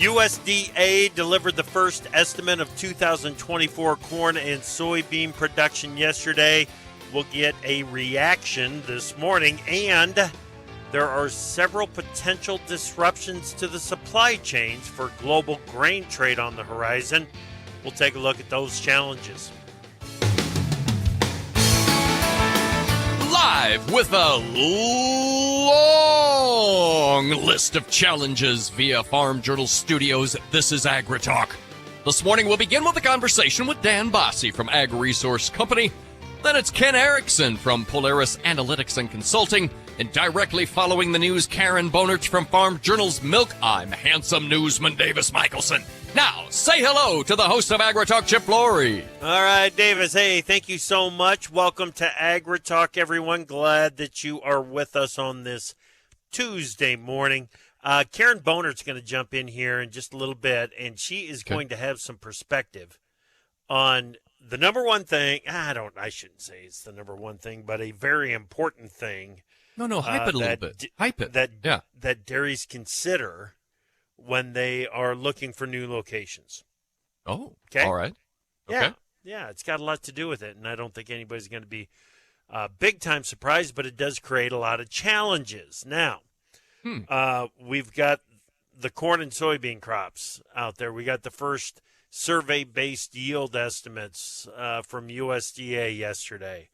USDA delivered the first estimate of 2024 corn and soybean production yesterday. We'll get a reaction this morning, and there are several potential disruptions to the supply chains for global grain trade on the horizon. We'll take a look at those challenges. Live with a long list of challenges via Farm Journal Studios, this is AgriTalk. This morning we'll begin with a conversation with Dan Basse from AgResource Company. Then it's Ken Eriksen from Polaris Analytics and Consulting. And directly following the news, Karen Bonert from Farm Journal's Milk. I'm handsome newsman Davis Michelson. Now, say hello to the host of AgriTalk, Chip Lorre. All right, Davis. Hey, thank you so much. Welcome to AgriTalk, everyone. Glad that you are with us on this Tuesday morning. Karen Bonert's going to jump in here in just a little bit, and she is going to have some perspective on the number one thing. I shouldn't say it's the number one thing, but a very important thing. No, hype it a little bit. Hype it. That dairies consider when they are looking for new locations. Oh, okay. All right. Okay. Yeah, it's got a lot to do with it, and I don't think anybody's going to be big-time surprised, but it does create a lot of challenges. Now, we've got the corn and soybean crops out there. We got the first survey-based yield estimates from USDA yesterday.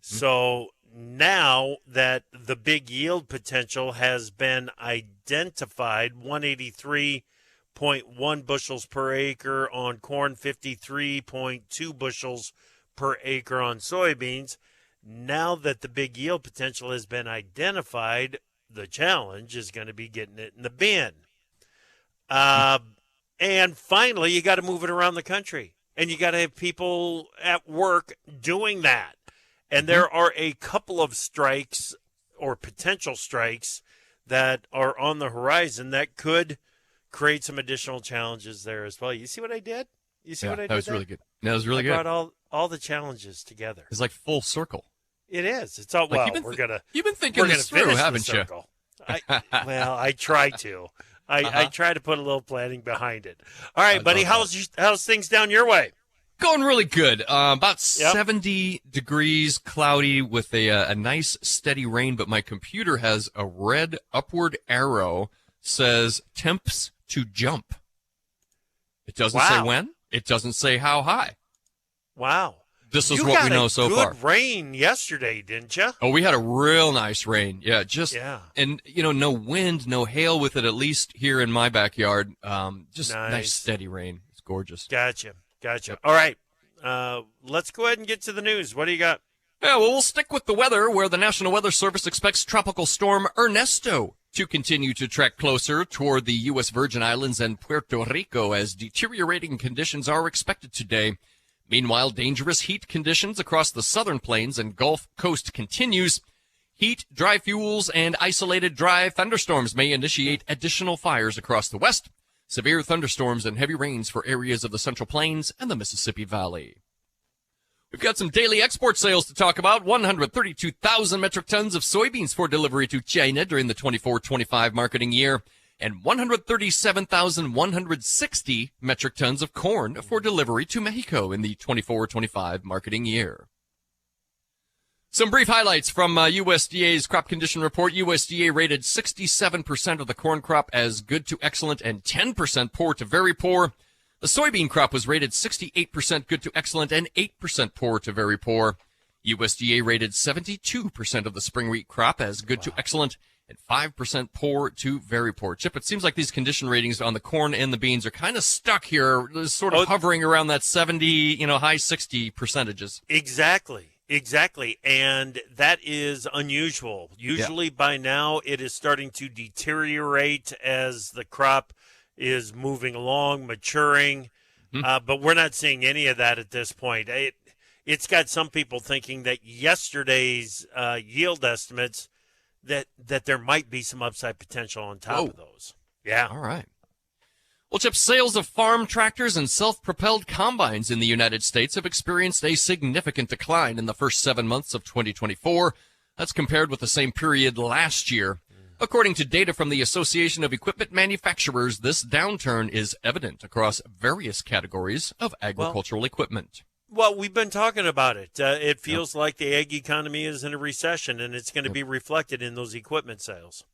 So now that the big yield potential has been identified, 183.1 bushels per acre on corn, 53.2 bushels per acre on soybeans. Now that the big yield potential has been identified, the challenge is going to be getting it in the bin. And finally, you got to move it around the country, and you got to have people at work doing that. And there are a couple of strikes or potential strikes that are on the horizon that could create some additional challenges there as well. You see what I did? You see what I did? That was really good. That was really good. I brought all the challenges together. It's like full circle. It is. It's all like you've been thinking this through, haven't you? I try to. I try to put a little planning behind it. All right, buddy. How's things down your way? Going really good. About 70 degrees, cloudy with a nice steady rain, but my computer has a red upward arrow, says temps to jump. It doesn't say when. It doesn't say how high. Wow. This is what we know so far. You had good rain yesterday, didn't you? Oh, we had a real nice rain. Yeah, and no wind, no hail with it, at least here in my backyard. Just nice steady rain. It's gorgeous. Gotcha. All right. Let's go ahead and get to the news. What do you got? Yeah, well, we'll stick with the weather, where the National Weather Service expects Tropical Storm Ernesto to continue to trek closer toward the U.S. Virgin Islands and Puerto Rico as deteriorating conditions are expected today. Meanwhile, dangerous heat conditions across the southern plains and Gulf Coast continues. Heat, dry fuels, and isolated dry thunderstorms may initiate additional fires across the west. Severe thunderstorms and heavy rains for areas of the Central Plains and the Mississippi Valley. We've got some daily export sales to talk about. 132,000 metric tons of soybeans for delivery to China during the 24-25 marketing year, and 137,160 metric tons of corn for delivery to Mexico in the 24-25 marketing year. Some brief highlights from USDA's crop condition report. USDA rated 67% of the corn crop as good to excellent and 10% poor to very poor. The soybean crop was rated 68% good to excellent and 8% poor to very poor. USDA rated 72% of the spring wheat crop as good to excellent and 5% poor to very poor. Chip, it seems like these condition ratings on the corn and the beans are kind of stuck here, sort of hovering around that 70, high 60 percentages. Exactly, and that is unusual. Usually by now it is starting to deteriorate as the crop is moving along, maturing, but we're not seeing any of that at this point. It's got some people thinking that yesterday's yield estimates, that there might be some upside potential on top of those. Yeah. All right. Well, Chip, sales of farm tractors and self-propelled combines in the United States have experienced a significant decline in the first 7 months of 2024. That's compared with the same period last year. According to data from the Association of Equipment Manufacturers, this downturn is evident across various categories of agricultural equipment. Well, we've been talking about it. It feels like the ag economy is in a recession, and it's going to be reflected in those equipment sales.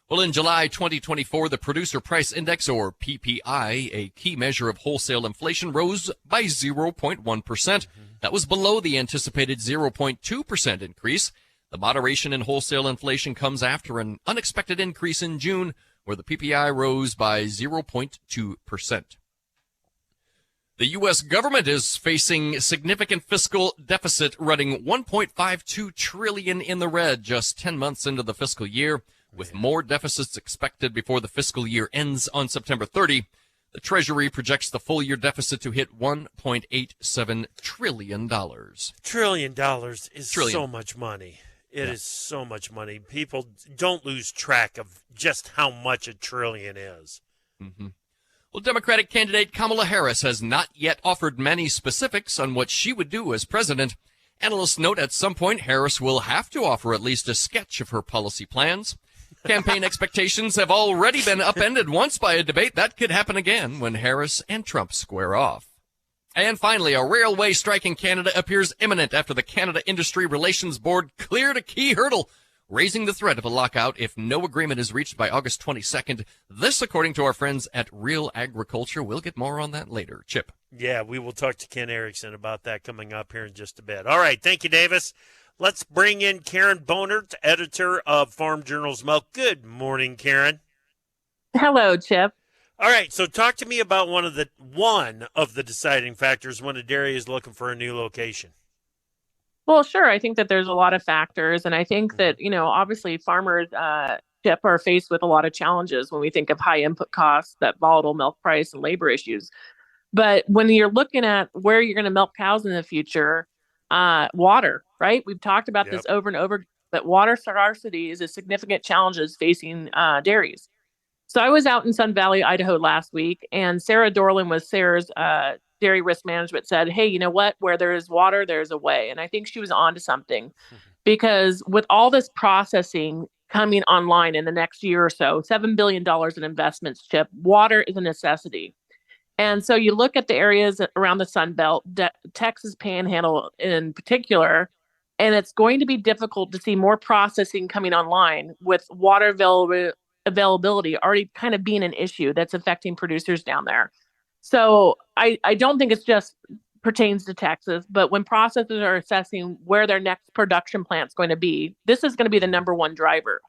Well, in July 2024, the Producer Price Index, or PPI, a key measure of wholesale inflation, rose by 0.1%. That was below the anticipated 0.2% increase. The moderation in wholesale inflation comes after an unexpected increase in June, where the PPI rose by 0.2%. The U.S. government is facing significant fiscal deficit, running $1.52 trillion in the red just 10 months into the fiscal year. With more deficits expected before the fiscal year ends on September 30, the Treasury projects the full-year deficit to hit $1.87 trillion. Trillion dollars is so much money. It is so much money. People don't lose track of just how much a trillion is. Well, Democratic candidate Kamala Harris has not yet offered many specifics on what she would do as president. Analysts note at some point Harris will have to offer at least a sketch of her policy plans. Campaign expectations have already been upended once by a debate. That could happen again when Harris and Trump square off. And finally, a railway strike in Canada appears imminent after the Canada Industry Relations Board cleared a key hurdle, raising the threat of a lockout if no agreement is reached by August 22nd. This, according to our friends at Real Agriculture. We'll get more on that later. Chip. Yeah, we will talk to Ken Eriksen about that coming up here in just a bit. All right, thank you, Davis. Let's bring in Karen Bonert, editor of Farm Journal's Milk. Good morning, Karen. Hello, Chip. All right, so talk to me about one of the deciding factors when a dairy is looking for a new location. Well, sure. I think that there's a lot of factors, and I think that, obviously farmers, Chip, are faced with a lot of challenges when we think of high input costs, that volatile milk price, and labor issues. But when you're looking at where you're going to milk cows in the future, water, right? We've talked about this over and over, but water scarcity is a significant challenge facing dairies. So I was out in Sun Valley, Idaho last week, and Sarah Dorland with Sarah's Dairy Risk Management said, hey, you know what? Where there is water, there's a way. And I think she was onto something because with all this processing coming online in the next year or so, $7 billion in investments, Chip, water is a necessity. And so you look at the areas around the Sun Belt, Texas Panhandle in particular, and it's going to be difficult to see more processing coming online with water availability already kind of being an issue that's affecting producers down there. So I don't think it's just pertains to Texas, but when processors are assessing where their next production plant's going to be, this is going to be the number one driver.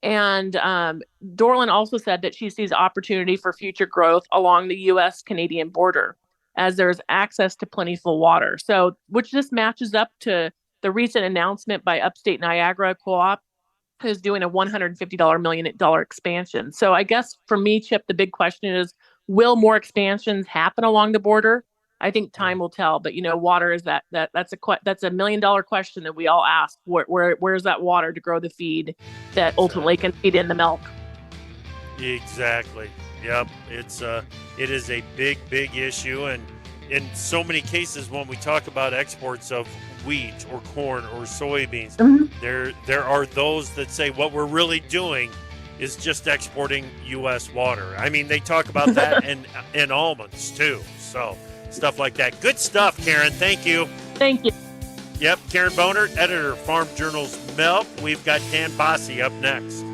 And Dorland also said that she sees opportunity for future growth along the U.S.-Canadian border as there's access to plentiful water. So, which just matches up to the recent announcement by Upstate Niagara Co-op, who's doing a $150 million expansion. So I guess for me, Chip, the big question is, will more expansions happen along the border? I think time will tell. But water is that's a $1 million question that we all ask. Where's that water to grow the feed that ultimately can feed in the milk? Exactly. Yep. It is a big issue, and in so many cases when we talk about exports of wheat or corn or soybeans, there are those that say what we're really doing is just exporting U.S. water. I mean, they talk about that in almonds too. So stuff like that. Good stuff, Karen. Thank you. Thank you. Yep, Karen Bonert, editor of Farm Journal's Milk. We've got Dan Basse up next.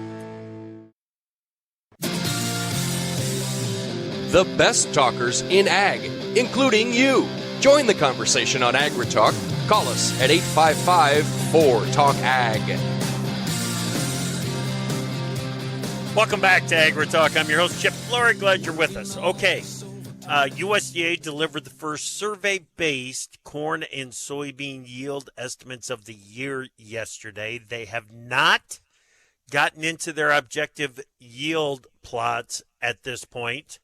The best talkers in ag, including you. Join the conversation on AgriTalk. Call us at 855-4TALK-AG. Welcome back to AgriTalk. I'm your host, Chip Flory. Glad you're with us. Okay. USDA delivered the first survey-based corn and soybean yield estimates of the year yesterday. They have not gotten into their objective yield plots at this point,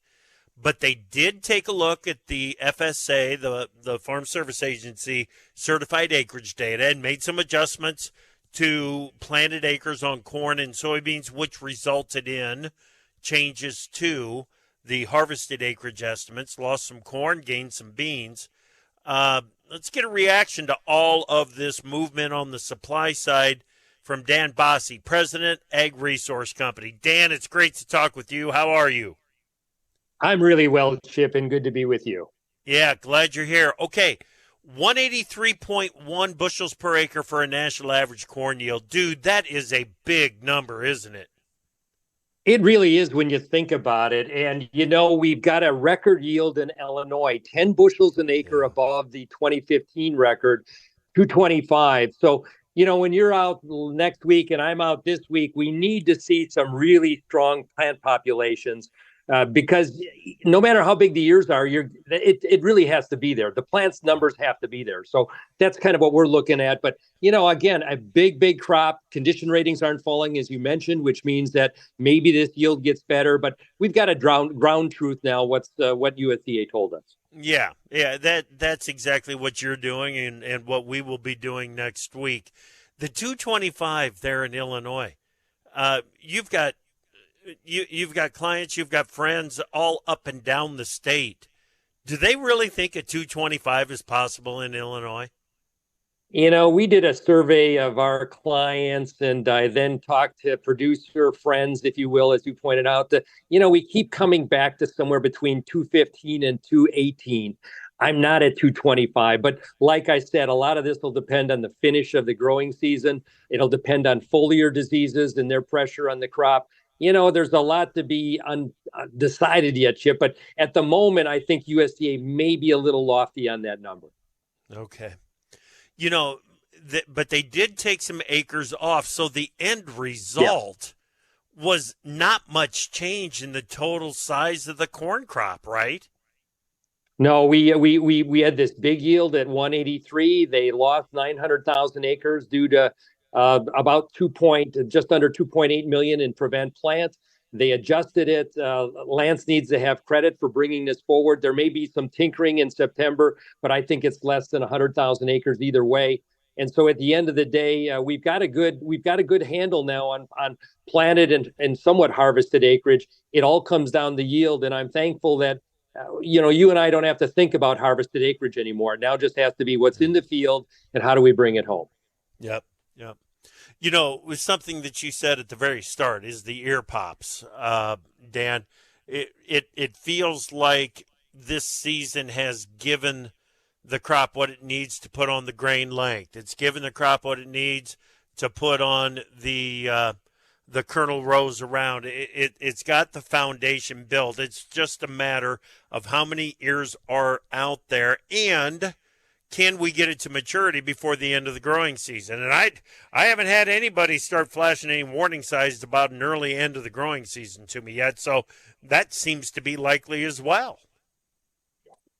but they did take a look at the FSA, the Farm Service Agency certified acreage data, and made some adjustments to planted acres on corn and soybeans, which resulted in changes to the harvested acreage estimates. Lost some corn, gained some beans. Let's get a reaction to all of this movement on the supply side from Dan Basse, President, AgResource Company. Dan, it's great to talk with you. How are you? I'm really well, Chip, and good to be with you. Yeah, glad you're here. Okay, 183.1 bushels per acre for a national average corn yield. Dude, that is a big number, isn't it? It really is when you think about it. And, we've got a record yield in Illinois, 10 bushels an acre above the 2015 record, 225. So, when you're out next week and I'm out this week, we need to see some really strong plant populations. Because no matter how big the ears are, it really has to be there. The plant's numbers have to be there. So that's kind of what we're looking at. But, again, a big crop. Condition ratings aren't falling, as you mentioned, which means that maybe this yield gets better. But we've got a ground truth now, what USDA told us. Yeah, that's exactly what you're doing and what we will be doing next week. The 225 there in Illinois, you've got clients, you've got friends all up and down the state. Do they really think a 225 is possible in Illinois? We did a survey of our clients, and I then talked to producer friends, if you will, as you pointed out, that, we keep coming back to somewhere between 215 and 218. I'm not at 225, but like I said, a lot of this will depend on the finish of the growing season. It'll depend on foliar diseases and their pressure on the crop. There's a lot to be undecided yet, Chip, but at the moment, I think USDA may be a little lofty on that number. Okay. But they did take some acres off, so the end result was not much change in the total size of the corn crop, right? No, we had this big yield at 183. They lost 900,000 acres due to about just under 2.8 million in prevent plants. They adjusted it. Lance needs to have credit for bringing this forward. There may be some tinkering in September, but I think it's less than 100,000 acres either way. And so at the end of the day, we've got a good handle now on planted and somewhat harvested acreage. It all comes down to yield, and I'm thankful that you and I don't have to think about harvested acreage anymore. It now just has to be what's in the field and how do we bring it home. Yep. It was something that you said at the very start is the ear pops, Dan. It feels like this season has given the crop what it needs to put on the grain length. It's given the crop what it needs to put on the kernel rows around. It's got the foundation built. It's just a matter of how many ears are out there and can we get it to maturity before the end of the growing season? And I haven't had anybody start flashing any warning signs about an early end of the growing season to me yet. So that seems to be likely as well.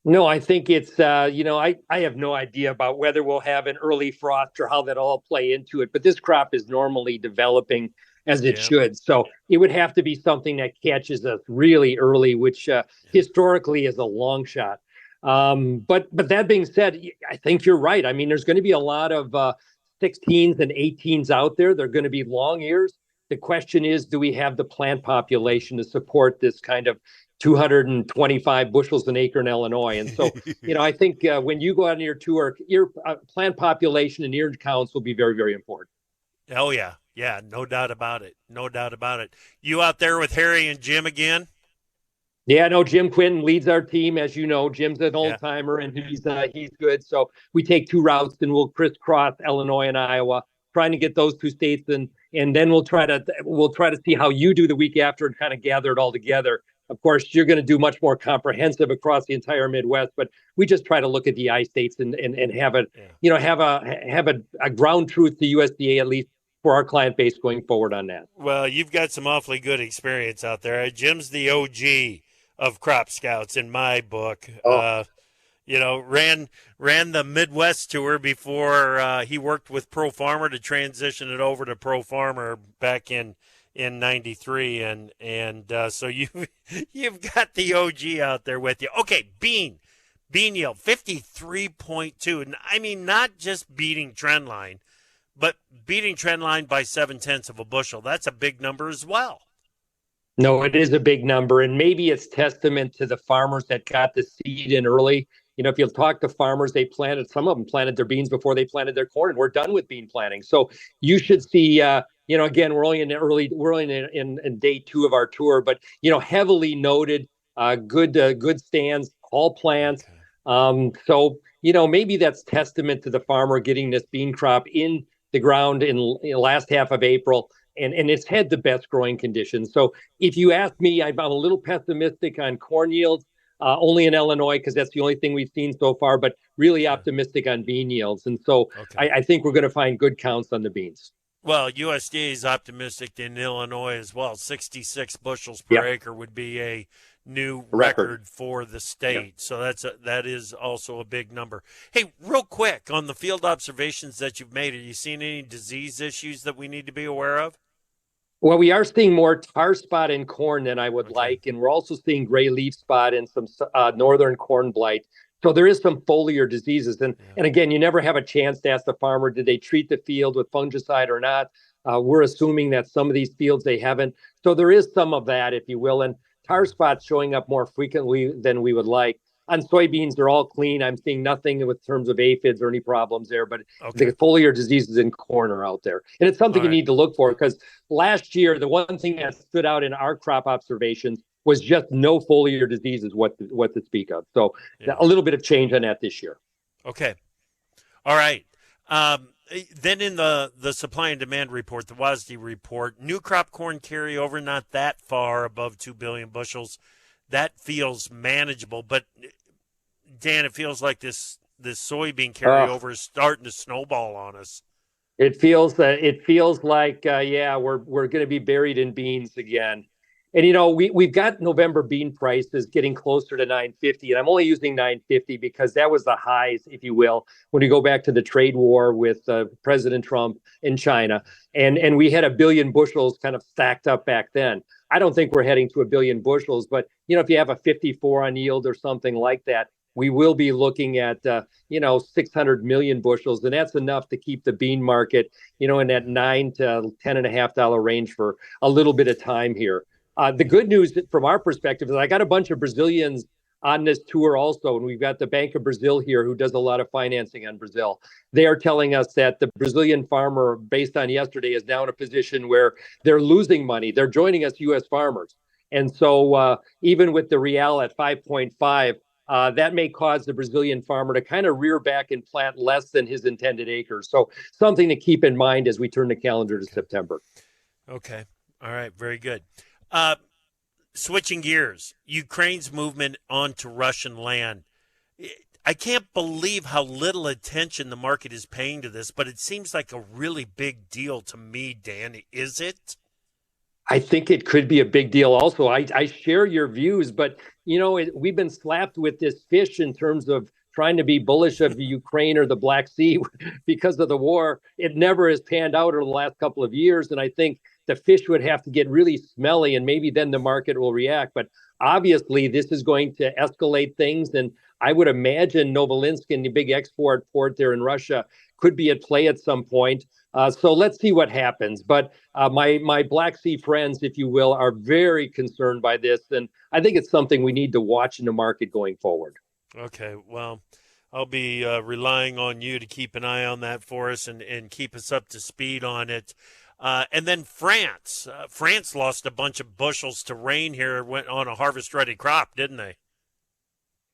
No, I think it's, I have no idea about whether we'll have an early frost or how that all play into it. But this crop is normally developing as it should. So it would have to be something that catches us really early, which historically is a long shot. But that being said, I think you're right. I mean, there's going to be a lot of 16s and 18s out there. They're going to be long ears. The question is, do we have the plant population to support this kind of 225 bushels an acre in Illinois? And so, I think when you go out on your tour, your plant population and ear counts will be very, very important. Oh, yeah. Yeah, no doubt about it. No doubt about it. You out there with Harry and Jim again? Yeah, no, Jim Quinton leads our team. As you know, Jim's an old timer and he's good. So we take two routes and we'll crisscross Illinois and Iowa, trying to get those two states and then we'll try to see how you do the week after and kind of gather it all together. Of course, you're going to do much more comprehensive across the entire Midwest, but we just try to look at the I states and have a ground truth to USDA, at least for our client base going forward on that. Well, you've got some awfully good experience out there. Jim's the OG of crop scouts in my book. Ran the Midwest tour before he worked with Pro Farmer to transition it over to Pro Farmer back in 93. And so you've got the OG out there with you. Okay. Bean yield 53.2. And I mean, not just beating trend line, but beating trend line by 0.7 of a bushel. That's a big number as well. No, it is a big number, and maybe it's testament to the farmers that got the seed in early. if you talk to farmers, some of them planted their beans before they planted their corn, and we're done with bean planting. So you should see, again, we're only in day 2 of our tour, but, heavily noted, good stands, all plants. So, maybe that's testament to the farmer getting this bean crop in the ground in the last half of April, and it's had the best growing conditions. So if you ask me, I'm a little pessimistic on corn yields, only in Illinois, because that's the only thing we've seen so far, but really optimistic on bean yields. And so I think we're going to find good counts on the beans. Well, USDA is optimistic in Illinois as well. 66 bushels per acre would be a new record for the state. So that is also a big number. Hey, real quick, on the field observations that you've made, are you seeing any disease issues that we need to be aware of? Well, we are seeing more tar spot in corn than I would like, and we're also seeing gray leaf spot and some northern corn blight. So there is some foliar diseases. And again, you never have a chance to ask the farmer, did they treat the field with fungicide or not? We're assuming that some of these fields they haven't. So there is some of that, if you will. And tar spots showing up more frequently than we would like. On soybeans, they're all clean. I'm seeing nothing with terms of aphids or any problems there, but the foliar diseases in corn are out there. And it's something you need to look for, because last year, the one thing that stood out in our crop observations was just no foliar diseases what to speak of. So a little bit of change on that this year. Okay. All right. Then in the supply and demand report, the WASDE report, new crop corn carryover not that far above 2 billion bushels. That feels manageable, but Dan, it feels like this soybean carryover is starting to snowball on us. It feels like we're going to be buried in beans again. And we've got November bean prices getting closer to 950, and I'm only using 950 because that was the highs, if you will, when you go back to the trade war with President Trump in China, and we had 1 billion bushels kind of stacked up back then. I don't think we're heading to 1 billion bushels, but if you have a 54 on yield or something like that, we will be looking at 600 million bushels, and that's enough to keep the bean market in that $9 to $10.50 range for a little bit of time here. The good news from our perspective is I got a bunch of Brazilians on this tour also, and we've got the Bank of Brazil here who does a lot of financing on Brazil. They are telling us that the Brazilian farmer, based on yesterday, is now in a position where they're losing money. They're joining us U.S. farmers. And so even with the real at 5.5, that may cause the Brazilian farmer to kind of rear back and plant less than his intended acres. So something to keep in mind as we turn the calendar to September. Okay. All right. Very good. Switching gears, Ukraine's movement onto Russian land. I can't believe how little attention the market is paying to this, but it seems like a really big deal to me, Dan. Is it? I think it could be a big deal also. I share your views, but, we've been slapped with this fish in terms of trying to be bullish of the Ukraine or the Black Sea because of the war. It never has panned out over the last couple of years, and I think the fish would have to get really smelly, and maybe then the market will react. But obviously, this is going to escalate things, and I would imagine Novolinsk, the big export port there in Russia, could be at play at some point. So let's see what happens. But my Black Sea friends, if you will, are very concerned by this, and I think it's something we need to watch in the market going forward. Okay, well, I'll be relying on you to keep an eye on that for us and keep us up to speed on it. And then France. France lost a bunch of bushels to rain here, went on a harvest-ready crop, didn't they?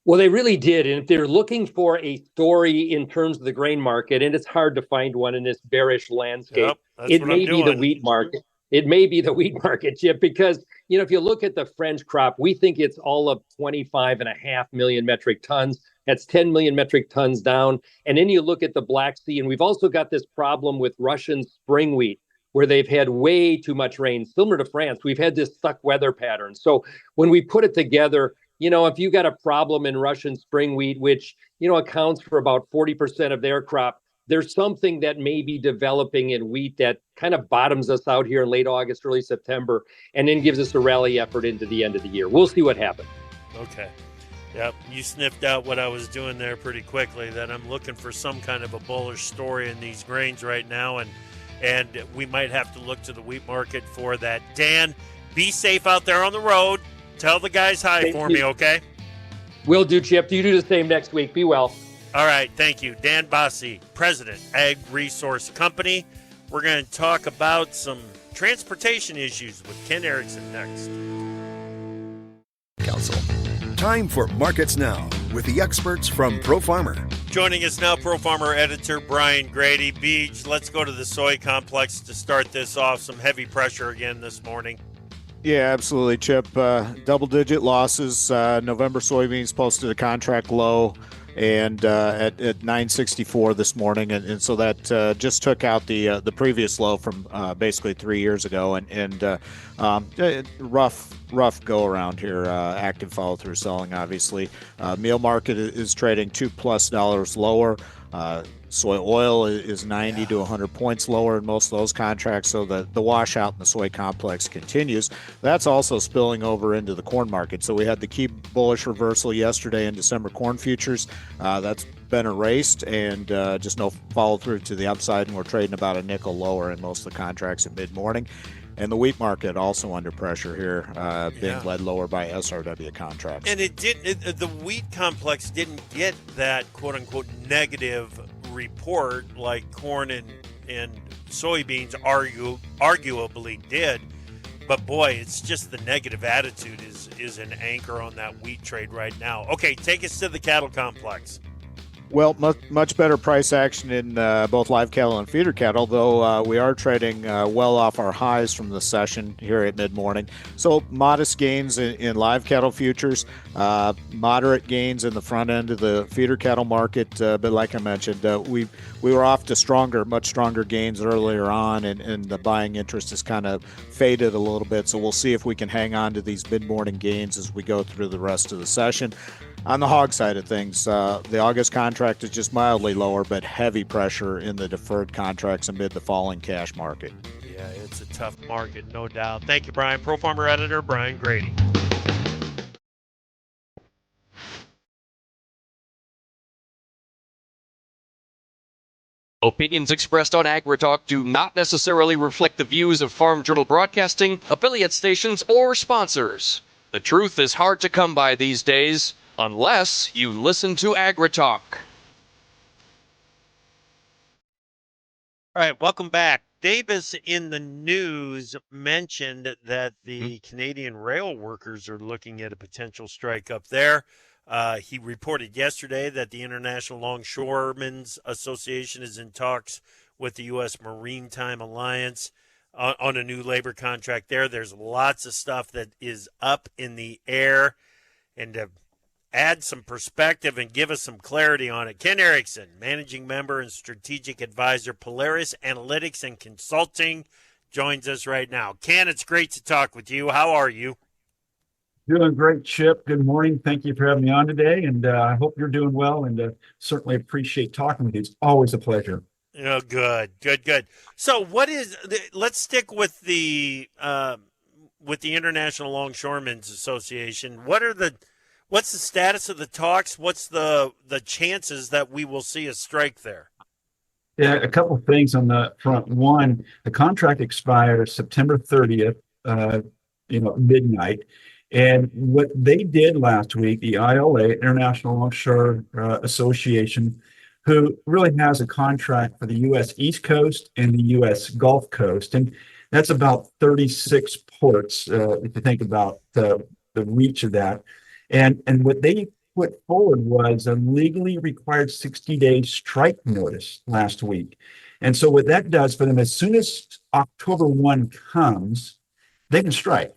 Well, they really did. And if they're looking for a story in terms of the grain market, and it's hard to find one in this bearish landscape, it may be the wheat market. It may be the wheat market, Chip, because, if you look at the French crop, we think it's all of 25.5 million metric tons. That's 10 million metric tons down. And then you look at the Black Sea, and we've also got this problem with Russian spring wheat, where they've had way too much rain. Similar to France, we've had this stuck weather pattern. So when we put it together, if you got a problem in Russian spring wheat, which, accounts for about 40% of their crop, there's something that may be developing in wheat that kind of bottoms us out here in late August, early September, and then gives us a rally effort into the end of the year. We'll see what happens. Okay. Yep. You sniffed out what I was doing there pretty quickly, that I'm looking for some kind of a bullish story in these grains right now, and we might have to look to the wheat market for that. Dan, be safe out there on the road. Tell the guys hi for me, okay? Will do, Chip. You do the same next week. Be well. All right, thank you. Dan Basse, President, AgResource Company. We're going to talk about some transportation issues with Ken Eriksen next. Council. Time for Markets Now with the experts from ProFarmer. Joining us now, ProFarmer editor Brian Grady. Beach, let's go to the soy complex to start this off. Some heavy pressure again this morning. Yeah, absolutely, Chip. Double-digit losses. November soybeans posted a contract low and at 964 this morning, and so that just took out the previous low from basically 3 years ago, and rough go around here. Active follow through selling, obviously. Meal market is trading $2+ lower. Soy oil is 90 to 100 points lower in most of those contracts, so the washout in the soy complex continues. That's also spilling over into the corn market. So we had the key bullish reversal yesterday in December corn futures. That's been erased, and just no follow through to the upside, and we're trading about a nickel lower in most of the contracts at mid-morning. And the wheat market also under pressure here, being led lower by SRW contracts. And the wheat complex didn't get that quote-unquote negative report like corn and soybeans arguably did. But boy, it's just the negative attitude is an anchor on that wheat trade right now. Okay, take us to the cattle complex. Well, much better price action in both live cattle and feeder cattle, though we are trading well off our highs from the session here at mid-morning. So modest gains in live cattle futures, moderate gains in the front end of the feeder cattle market. But like I mentioned, we were off to much stronger gains earlier on, and the buying interest has kind of faded a little bit. So we'll see if we can hang on to these mid-morning gains as we go through the rest of the session. On the hog side of things, the August contract is just mildly lower, but heavy pressure in the deferred contracts amid the falling cash market. Yeah, it's a tough market, no doubt. Thank you, Brian. ProFarmer editor Brian Grady. Opinions expressed on AgriTalk do not necessarily reflect the views of Farm Journal Broadcasting, affiliate stations, or sponsors. The truth is hard to come by these days, unless you listen to AgriTalk. All right, welcome back. Davis in the news mentioned that the Canadian rail workers are looking at a potential strike up there. He reported yesterday that the International Longshoremen's Association is in talks with the U.S. Maritime Alliance on a new labor contract there. There's lots of stuff that is up in the air. And to add some perspective and give us some clarity on it, Ken Eriksen, Managing Member and Strategic Advisor, Polaris Analytics and Consulting, joins us right now. Ken, it's great to talk with you. How are you? Doing great, Chip. Good morning. Thank you for having me on today, and I hope you're doing well, and certainly appreciate talking with you. It's always a pleasure. Oh, good. So let's stick with the International Longshoremen's Association. What's the status of the talks? What's the chances that we will see a strike there? Yeah, a couple of things on the front. One, the contract expires September 30th, midnight. And what they did last week, the ILA, International Longshore Association, who really has a contract for the U.S. East Coast and the U.S. Gulf Coast. And that's about 36 ports, if you think about the reach of that. And what they put forward was a legally required 60-day strike notice last week. And so what that does for them, as soon as October 1 comes, they can strike.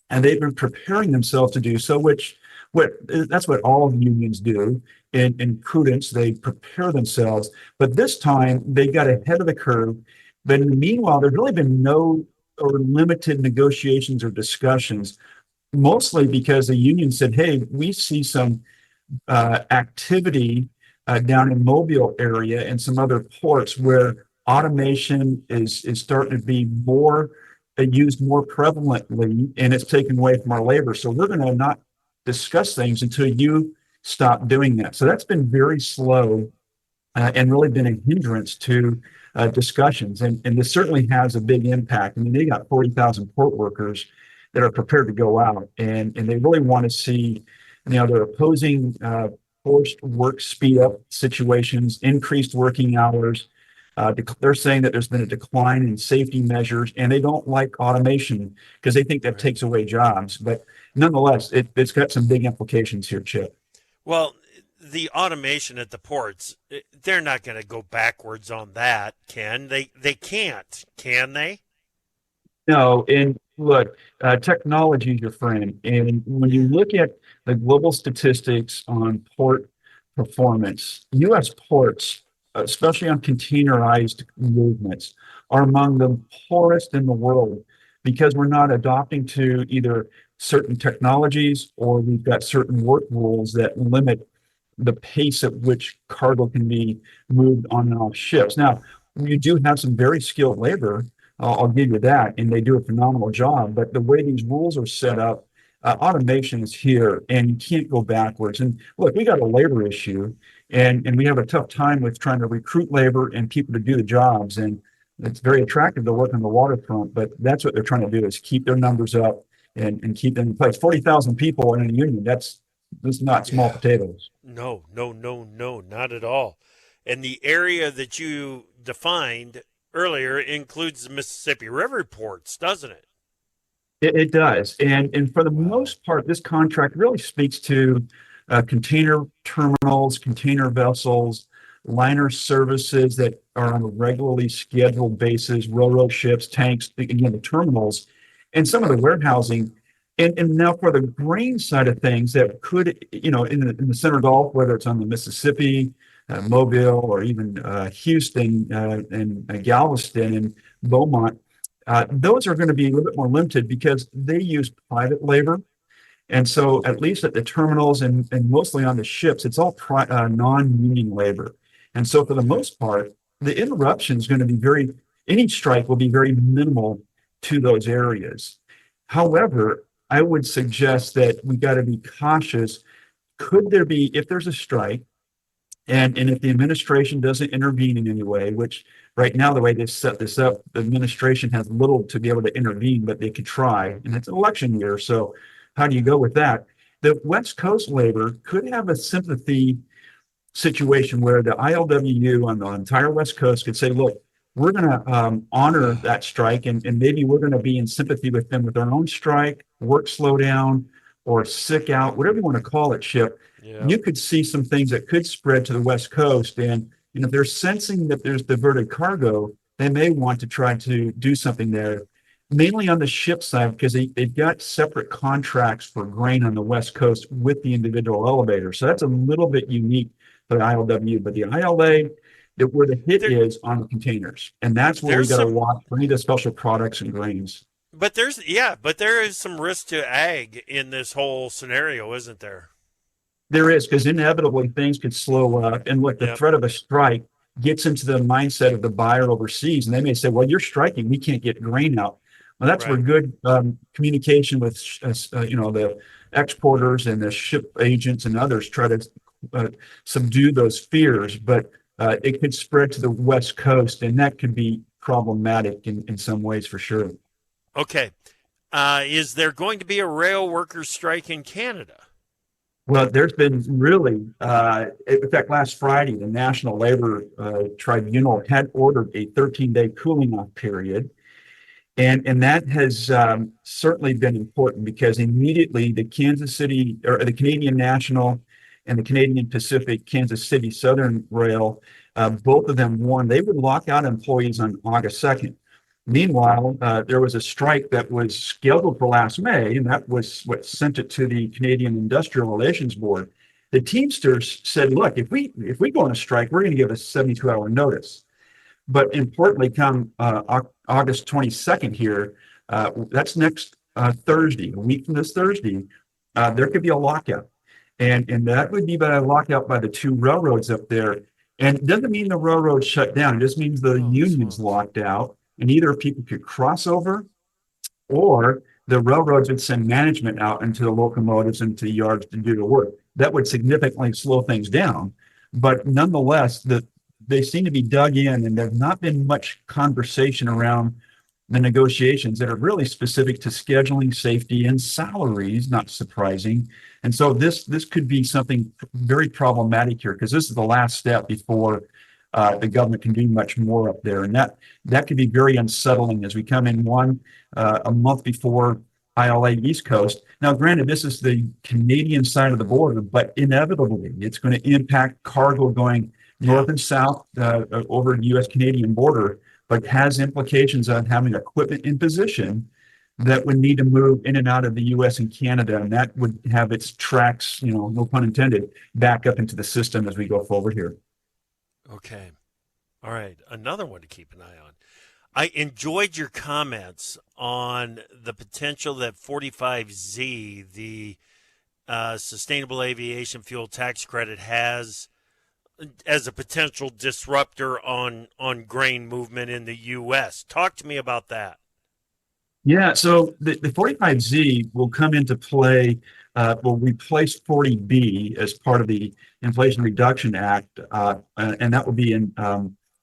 And they've been preparing themselves to do so, that's what all unions do. In prudence, they prepare themselves. But this time, they got ahead of the curve. But in the meanwhile, there's really been no or limited negotiations or discussions, mostly because the union said, hey, we see some activity down in Mobile area and some other ports where automation is starting to be used more prevalently, and it's taken away from our labor. So we're going to not discuss things until you stop doing that. So that's been very slow and really been a hindrance to discussions. And this certainly has a big impact. I mean, they got 40,000 port workers that are prepared to go out, and they really want to see They're opposing forced work speed up situations, increased working hours. They're saying that there's been a decline in safety measures, and they don't like automation because they think that takes away jobs. But nonetheless, it's got some big implications here, Chip. Well, the automation at the ports, they're not going to go backwards on that, Ken. They can't, can they? No, and look, technology is your friend. And when you look at the global statistics on port performance, U.S. ports, especially on containerized movements, are among the poorest in the world because we're not adopting to either certain technologies or we've got certain work rules that limit the pace at which cargo can be moved on and off ships. Now, you do have some very skilled labor. I'll give you that, and they do a phenomenal job. But the way these rules are set up, automation is here, and you can't go backwards. And look, we got a labor issue, and we have a tough time with trying to recruit labor and people to do the jobs. And it's very attractive to work on the waterfront, but that's what they're trying to do is keep their numbers up and keep them in place. 40,000 people in a union, that's not small potatoes. No, not at all. And the area that you defined earlier includes the Mississippi River ports, doesn't it? It does. And for the most part, this contract really speaks to container terminals, container vessels, liner services that are on a regularly scheduled basis, railroad ships, tanks, again, the terminals, and some of the warehousing. And now for the grain side of things that could, in the Center Gulf, whether it's on the Mississippi, Mobile, or even Houston and Galveston and Beaumont, those are going to be a little bit more limited because they use private labor. And so at least at the terminals and mostly on the ships, it's all non-union labor. And so for the most part, the interruption is going to be any strike will be very minimal to those areas. However, I would suggest that we got to be cautious. Could there be, if there's a strike, and if the administration doesn't intervene in any way, which right now, the way they've set this up, the administration has little to be able to intervene, but they could try. And it's an election year. So how do you go with that? The West Coast labor could have a sympathy situation where the ILWU on the entire West Coast could say, look, we're going to honor that strike, and maybe we're going to be in sympathy with them with their own strike, work slowdown, or sick out, whatever you want to call it, Chip. Yeah. You could see some things that could spread to the West Coast. And if they're sensing that there's diverted cargo, they may want to try to do something there, mainly on the ship side, because they've got separate contracts for grain on the West Coast with the individual elevators. So that's a little bit unique for the ILW. But the ILA, where the hit is on the containers. And that's where we got to watch for any of the special products and grains. But there is some risk to ag in this whole scenario, isn't there? There is, because inevitably things could slow up. And look, the threat of a strike gets into the mindset of the buyer overseas. And they may say, well, you're striking, we can't get grain out. Well, that's where good communication with, the exporters and the ship agents and others try to subdue those fears. But it could spread to the West Coast, and that could be problematic in some ways for sure. Okay. Is there going to be a rail workers strike in Canada? Well, there's been really, in fact, last Friday, the National Labor Tribunal had ordered a 13-day cooling off period. And that has certainly been important because immediately the Kansas City, or the Canadian National and the Canadian Pacific Kansas City Southern Rail, both of them warned they would lock out employees on August 2nd. Meanwhile, there was a strike that was scheduled for last May, and that was what sent it to the Canadian Industrial Relations Board. The Teamsters said, look, if we go on a strike, we're going to give a 72-hour notice. But importantly, come August 22nd here, that's next Thursday, a week from this Thursday, there could be a lockout. And that would be by a lockout by the two railroads up there. And it doesn't mean the railroad shut down. It just means the union's locked out. And either people could cross over or the railroads would send management out into the locomotives and to the yards to do the work. That would significantly slow things down. But nonetheless, they seem to be dug in, and there's not been much conversation around the negotiations that are really specific to scheduling, safety, and salaries, not surprising. And so this could be something very problematic here, because this is the last step before the government can do much more up there. And that could be very unsettling as we come in a month before ILA East Coast. Now, granted, this is the Canadian side of the border, but inevitably it's going to impact cargo going north and south over the U.S.-Canadian border, but has implications on having equipment in position that would need to move in and out of the U.S. and Canada, and that would have its tracks, no pun intended, back up into the system as we go forward here. Okay. All right. Another one to keep an eye on. I enjoyed your comments on the potential that 45Z, the Sustainable Aviation Fuel Tax Credit, has as a potential disruptor on grain movement in the U.S. Talk to me about that. Yeah, so the 45Z will come into play, will replace 40B as part of the Inflation Reduction Act, and that will be in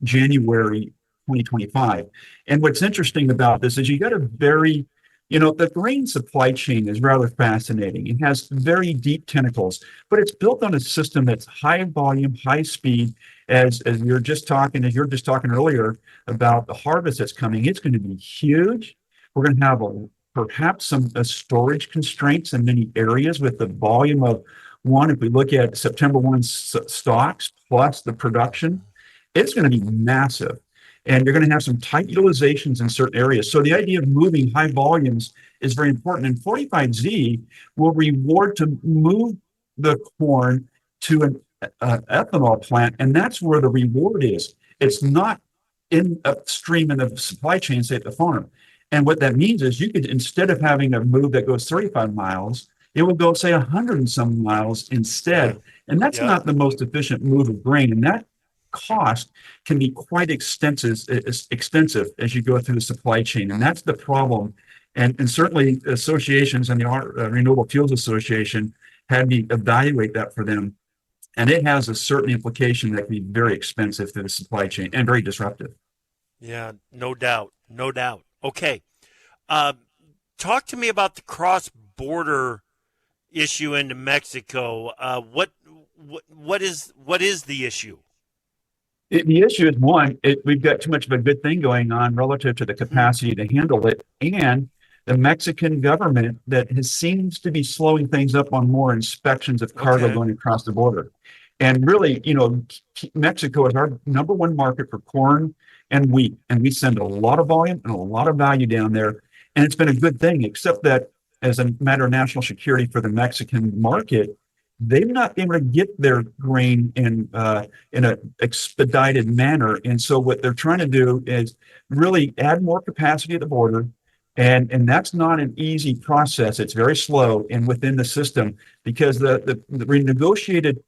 January 2025. And what's interesting about this is you got a very, the grain supply chain is rather fascinating. It has very deep tentacles, but it's built on a system that's high volume, high speed. As you're just talking earlier about the harvest that's coming, it's going to be huge. We're going to have perhaps some storage constraints in many areas with the volume of if we look at September 1 stocks plus the production, it's going to be massive. And you're going to have some tight utilizations in certain areas. So the idea of moving high volumes is very important. And 45Z will reward to move the corn to an ethanol plant. And that's where the reward is. It's not upstream in the supply chain, say at the farm. And what that means is you could, instead of having a move that goes 35 miles, it will go, say, 100 and some miles instead. And that's not the most efficient move of grain. And that cost can be quite extensive as you go through the supply chain. And that's the problem. And certainly associations and the Renewable Fuels Association had me evaluate that for them. And it has a certain implication that can be very expensive to the supply chain and very disruptive. Yeah, no doubt. No doubt. Okay. Talk to me about the cross-border issue into Mexico. What is the issue? The issue is, one, we've got too much of a good thing going on relative to the capacity to handle it, and the Mexican government that seems to be slowing things up on more inspections of cargo going across the border. And really, Mexico is our number one market for corn and wheat, and we send a lot of volume and a lot of value down there. And it's been a good thing, except that as a matter of national security for the Mexican market, they've not been able to get their grain in an expedited manner. And so what they're trying to do is really add more capacity at the border. And that's not an easy process. It's very slow and within the system, because the renegotiated,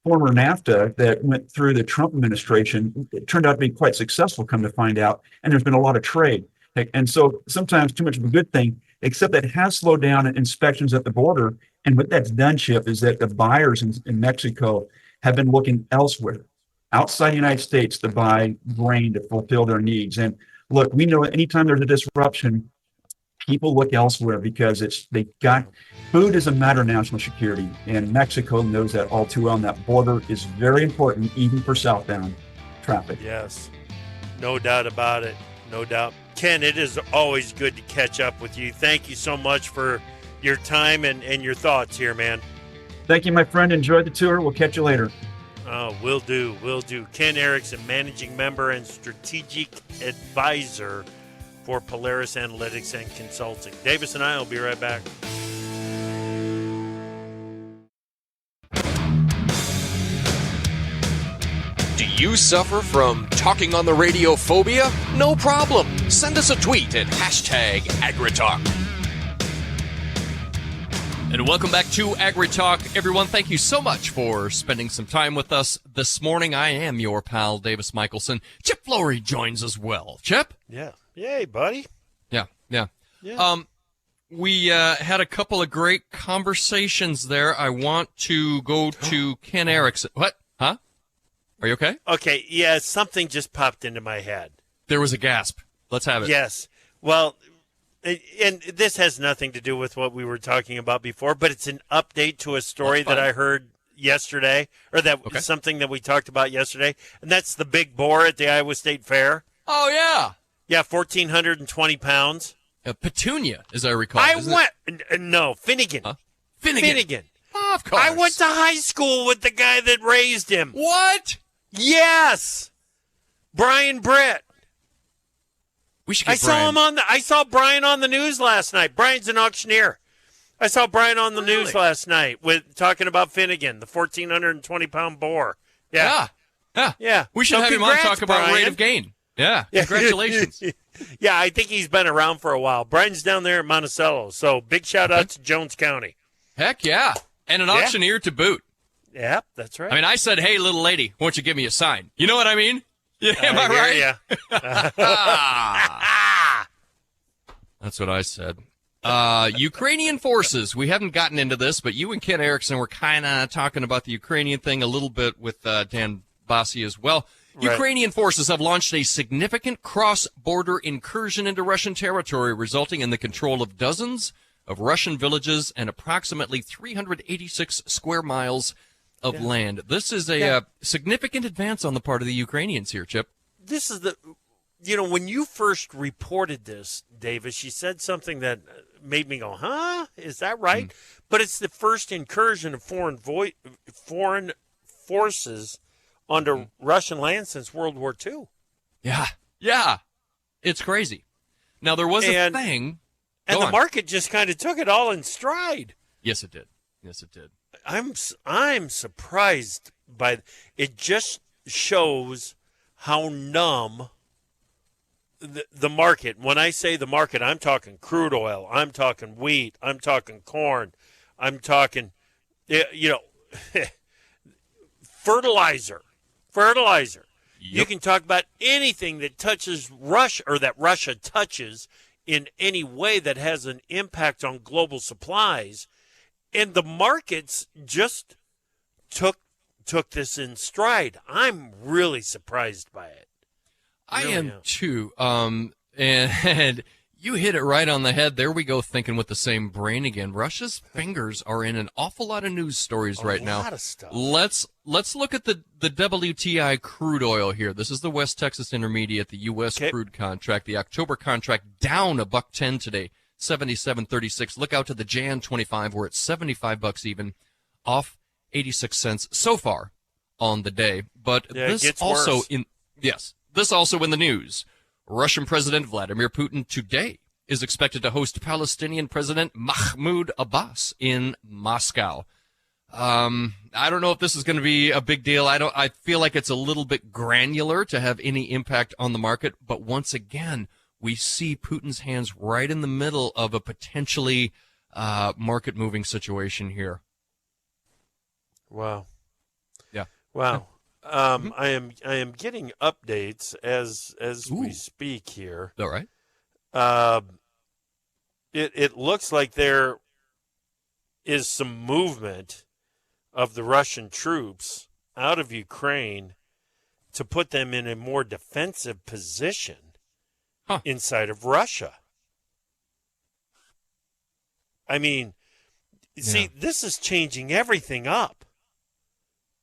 former NAFTA that went through the Trump administration, it turned out to be quite successful, come to find out. And there's been a lot of trade. And so sometimes too much of a good thing, except that it has slowed down inspections at the border. And what that's done, Chip, is that the buyers in Mexico have been looking elsewhere, outside the United States, to buy grain to fulfill their needs. And look, we know anytime there's a disruption, people look elsewhere because food is a matter of national security. And Mexico knows that all too well. And that border is very important, even for southbound traffic. Yes, no doubt about it. No doubt. Ken, it is always good to catch up with you. Thank you so much for your time and your thoughts here, man. Thank you, my friend. Enjoy the tour. We'll catch you later. Will do. Ken Eriksen, managing member and strategic advisor for Polaris Analytics and Consulting. Davis and I will be right back. Do you suffer from talking on the radio phobia? No problem. Send us a tweet at #AgriTalk. And welcome back to AgriTalk, everyone. Thank you so much for spending some time with us this morning. I am your pal, Davis Michelson. Chip Flory joins as well. Chip? Yeah. Yay, buddy. Yeah. We had a couple of great conversations there. I want to go to Ken Eriksen. What? Huh? Are you okay? Okay, yeah, something just popped into my head. There was a gasp. Let's have it. Yes. Well, and this has nothing to do with what we were talking about before, but it's an update to a story that I heard yesterday, or that something that we talked about yesterday, and that's the big boar at the Iowa State Fair. Oh, yeah. Yeah, 1,420 pounds. Petunia, as I recall. No, Finnegan. Huh? Finnegan. Oh, of course. I went to high school with the guy that raised him. What? Yes. Brian Britt. We should get Brian. I saw Brian on the news last night. Brian's an auctioneer. I saw Brian on the news last night talking about Finnegan, the 1,420-pound boar. Yeah. We should have him on talk about rate of gain. Yeah. Congratulations. Yeah, I think he's been around for a while. Brian's down there at Monticello, so big shout out to Jones County. Heck yeah. And an auctioneer to boot. Yeah, that's right. I mean, I said, hey, little lady, won't you give me a sign? You know what I mean? Yeah, am I right? Yeah. That's what I said. Ukrainian forces. We haven't gotten into this, but you and Ken Eriksen were kind of talking about the Ukrainian thing a little bit with Dan Basse as well. Right. Ukrainian forces have launched a significant cross-border incursion into Russian territory, resulting in the control of dozens of Russian villages and approximately 386 square miles of land. This is a significant advance on the part of the Ukrainians here, Chip. This is when you first reported this, Davis, you said something that made me go, huh? Is that right? But it's the first incursion of foreign forces onto Russian land since World War II. Yeah. It's crazy. Now, there was a thing. And the market just kind of took it all in stride. Yes, it did. I'm surprised by it. Just shows how numb the market. When I say the market, I'm talking crude oil, I'm talking wheat, I'm talking corn, I'm talking fertilizer. Yep. You can talk about anything that touches Russia, or that Russia touches in any way that has an impact on global supplies. And the markets just took this in stride. I'm really surprised by it. I am too. And you hit it right on the head. There we go, thinking with the same brain again. Russia's fingers are in an awful lot of news stories right now. A lot of stuff. Let's look at the WTI crude oil here. This is the West Texas Intermediate, the U.S. crude contract. The October contract down $1.10 today, 77.36. Look out to the Jan 25. We're at $75 even, off 86 cents so far on the day. But this also worse. This also in the news. Russian President Vladimir Putin today is expected to host Palestinian President Mahmoud Abbas in Moscow. I don't know if this is going to be a big deal. I feel like it's a little bit granular to have any impact on the market. But once again, we see Putin's hands right in the middle of a potentially market moving situation here. Wow. Yeah. Wow. I am getting updates as we speak here. All right. It looks like there is some movement of the Russian troops out of Ukraine to put them in a more defensive position inside of Russia. I mean, see, this is changing everything up.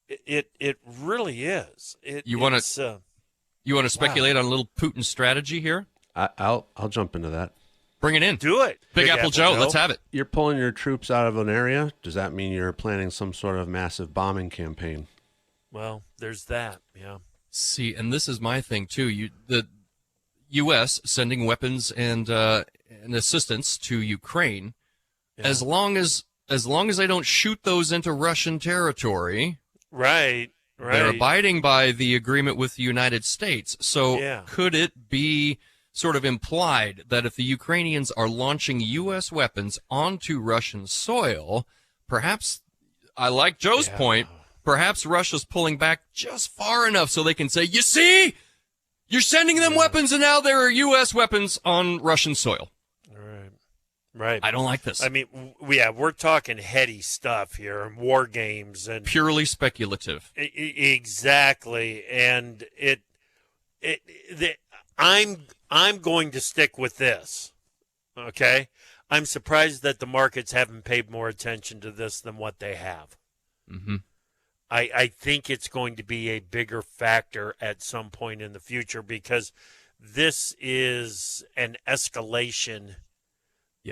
It really is. You want to speculate on a little Putin strategy here? I'll jump into that. Bring it in. Do it. Big Apple Joe, let's have it. You're pulling your troops out of an area. Does that mean you're planning some sort of massive bombing campaign? Well, there's that. Yeah. See, and this is my thing too. The U.S. sending weapons and assistance to Ukraine, as long as they don't shoot those into Russian territory. Right. They're abiding by the agreement with the United States. So could it be sort of implied that if the Ukrainians are launching U.S. weapons onto Russian soil, perhaps, I like Joe's point, perhaps Russia's pulling back just far enough so they can say, you see, you're sending them weapons and now there are U.S. weapons on Russian soil. Right. I don't like this. I mean, we're talking heady stuff here, and war games, and purely speculative. Exactly, and I'm I'm going to stick with this. Okay? I'm surprised that the markets haven't paid more attention to this than what they have. Mm-hmm. I think it's going to be a bigger factor at some point in the future because this is an escalation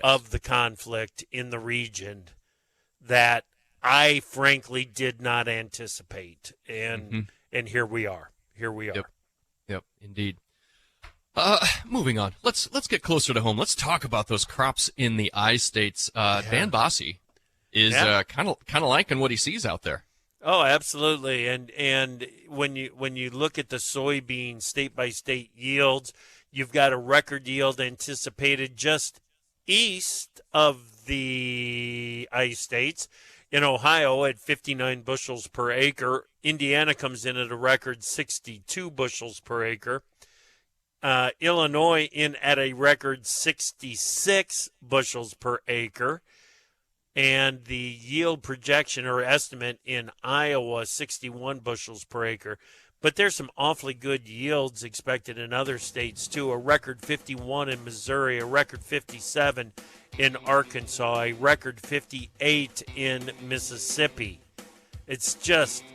of the conflict in the region that I frankly did not anticipate. And here we are. Here we are. Yep, indeed. Moving on. Let's get closer to home. Let's talk about those crops in the I states. Dan Basse is kind of liking what he sees out there. Oh, absolutely. And when you look at the soybean state by state yields, you've got a record yield anticipated just east of the I states. In Ohio at 59 bushels per acre. Indiana comes in at a record 62 bushels per acre. Illinois in at a record 66 bushels per acre. And the yield projection or estimate in Iowa, 61 bushels per acre. But there's some awfully good yields expected in other states, too. A record 51 in Missouri, a record 57 in Arkansas, a record 58 in Mississippi. It's just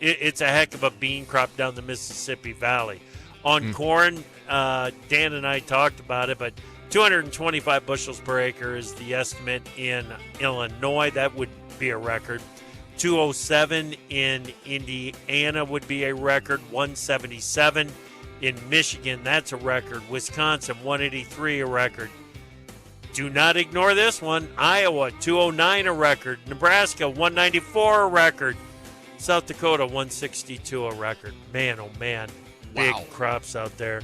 it's a heck of a bean crop down the Mississippi Valley. On corn, Dan and I talked about it, but 225 bushels per acre is the estimate in Illinois. That would be a record. 207 in Indiana would be a record. 177 in Michigan, that's a record. Wisconsin, 183, a record. Do not ignore this one. Iowa, 209, a record. Nebraska, 194, a record. South Dakota, 162, a record. Man, oh man, big crops out there.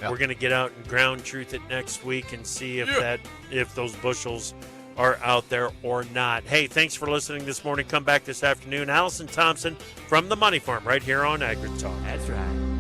Yep. We're going to get out and ground truth it next week and see if those bushels are out there or not. Hey, thanks for listening this morning. Come back this afternoon. Allison Thompson from the Money Farm right here on AgriTalk. That's right.